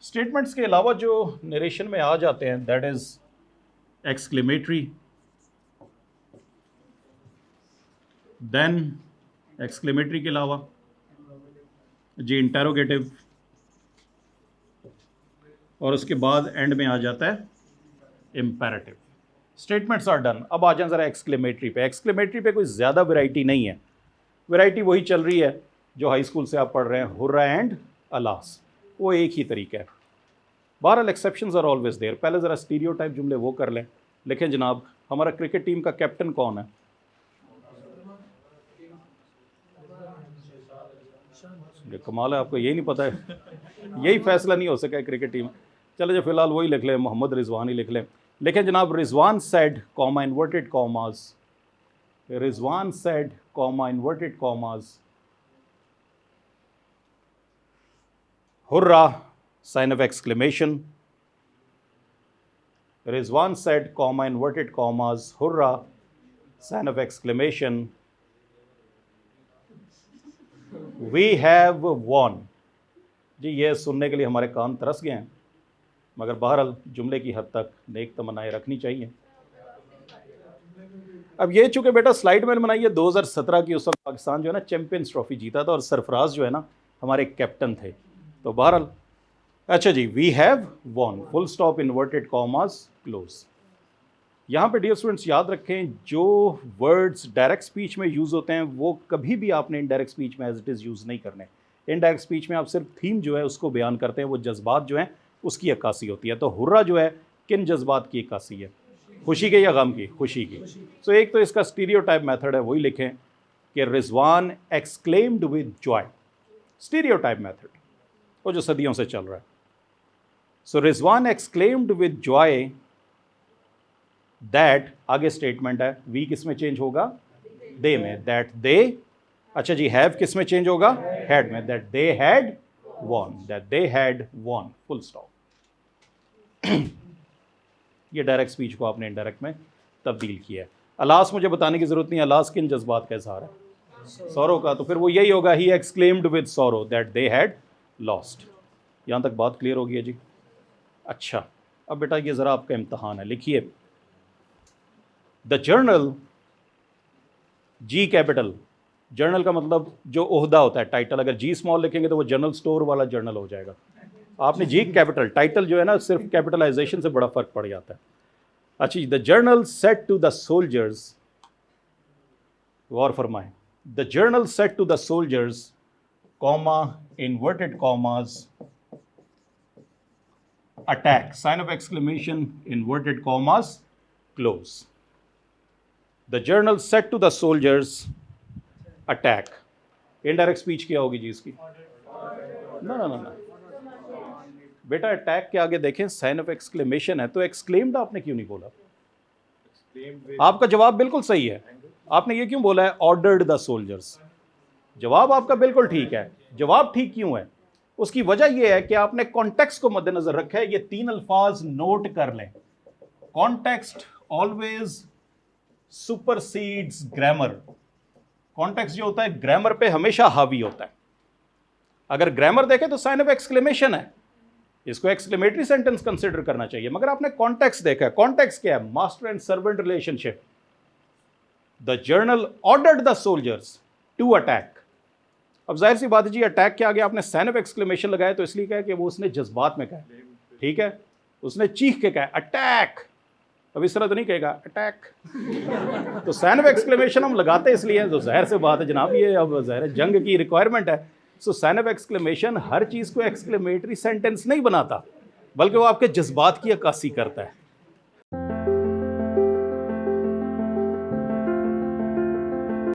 Statements के अलावा जो नरेशन में आ जाते हैं that is exclamatory, then exclamatory के अलावा जी इंटेरोगेटिव, और उसके बाद एंड में आ जाता है इम्पेरेटिव। Statements are done. अब आ जाए ज़रा एक्सक्लेमेटरी पे। एक्सक्लेमेटरी पे कोई ज़्यादा वैरायटी नहीं है, वैरायटी वही चल रही है जो हाई स्कूल से आप पढ़ रहे हैं, हुर्रा एंड अलास, वो एक ही तरीका है। बहरहाल एक्सेप्शंस आर ऑलवेज देयर। पहले ज़रा स्टीरियोटाइप जुमले वो कर लें। लिखें जनाब, हमारा क्रिकेट टीम का कैप्टन कौन है? ये कमाल है, आपको यही नहीं पता है? यही फैसला नहीं हो सका है क्रिकेट टीम। चलो जो फिलहाल वही लिख लें, मोहम्मद रिजवान ही लिख लें। लेकिन जनाब, Rizwan said comma inverted commas, Rizwan said comma inverted commas, hurrah sign of exclamation, Rizwan said comma inverted commas, hurrah sign of exclamation, we have won. जी ये सुनने के लिए हमारे कान तरस गए हैं, मगर बहरहाल जुमले की हद तक नेक तमन्नाएं रखनी चाहिए। अब ये चूंकि बेटा स्लाइड मैंने बनाई है 2017 की, उस वक्त पाकिस्तान जो है ना चैंपियंस ट्रॉफी जीता था और सरफराज जो है ना हमारे कैप्टन थे। तो बहरहाल अच्छा जी, we have won, full stop, inverted commas, close. यहाँ पे डियर स्टूडेंट्स याद रखें, जो वर्ड्स डायरेक्ट स्पीच में यूज़ होते हैं वो कभी भी आपने इनडायरेक्ट स्पीच में एज इट इज़ यूज़ नहीं करने। इनडायरेक्ट स्पीच में आप सिर्फ थीम जो है उसको बयान करते हैं, वो जज्बात जो हैं उसकी अक्कासी होती है। तो हुर्रा जो है किन जज्बात की अक्कासी है? खुशी के या गम की? खुशी की। सो एक तो इसका स्टीरियोटाइप मेथड है, वही लिखें कि Rizwan exclaimed with joy. Stereotype method वो जो सदियों से चल रहा है। So Rizwan exclaimed with joy that, आगे स्टेटमेंट है, वी किस में चेंज होगा? दे में। दैट दे, अच्छा जी, हैव किस में चेंज होगा? हैड में। That they had won, that they had won, full stop. ये डायरेक्ट स्पीच को आपने इनडायरेक्ट में तब्दील किया है। अलास मुझे बताने की जरूरत नहीं, अलास किन जज्बात का इजहार है? सौरो का। तो फिर वो यही होगा, he exclaimed with sorrow that they had lost. यहाँ तक बात क्लियर होगी है जी? अच्छा, अब बेटा ये ज़रा आपका इम्तहान है, लिखिए the general, G capital, general का मतलब जो ओहदा होता है, टाइटल, अगर जी स्मॉल लिखेंगे तो वो जनरल स्टोर वाला जर्नल हो जाएगा। आपने जी कैपिटल, टाइटल जो है ना सिर्फ कैपिटलाइजेशन से बड़ा फर्क पड़ जाता है। अच्छा, the general said to the soldiers, गौर फरमाएं, the general said to the soldiers comma inverted commas attack, sign of exclamation, inverted commas, close. The general said to the soldiers attack. Indirect speech क्या होगी जी इसकी? ना ना ना ना बेटा, अटैक के आगे देखें साइन ऑफ एक्सक्लेमेशन है, तो एक्सक्लेम्ड आपने क्यों नहीं बोला? आपका जवाब बिल्कुल सही है, आपने ये क्यों बोला है ऑर्डर्ड द सोल्जर्स? जवाब आपका बिल्कुल ठीक है। जवाब ठीक क्यों है? उसकी वजह यह है कि आपने कॉन्टेक्स्ट को मद्देनजर रखा है। ये 3 अल्फाज नोट कर लें, कॉन्टेक्स्ट ऑलवेज सुपरसीड्स ग्रामर। कॉन्टेक्स्ट जो होता है ग्रामर पे हमेशा हावी होता है। अगर ग्रामर देखें तो साइन ऑफ एक्सक्लेमेशन है, इसको एक्सक्लेमेटरी सेंटेंस कंसिडर करना चाहिए, मगर आपने कॉन्टेक्स्ट देखा है। कॉन्टेक्स्ट क्या है? Master and servant relationship. The general ordered the soldiers to attack. अब जाहिर सी बात है जी, अटैक के आगे आपने साइन ऑफ एक्सक्लेमेशन लगाया तो इसलिए कहा कि वो उसने जज्बात में कहा, ठीक है, उसने चीख के कहा अटैक। अब इस तरह तो नहीं कहेगा अटैक। तो साइन ऑफ एक्सक्लेमेशन हम लगाते इसलिए हैं, तो जाहिर से बात है जनाब, ये अब जाहिर है जंग की रिक्वायरमेंट है। सो साइन ऑफ एक्सक्लेमेशन हर चीज़ को एक्सक्लेमेटरी सेंटेंस नहीं बनाता, बल्कि वो आपके जज्बात की अक्कासी करता है।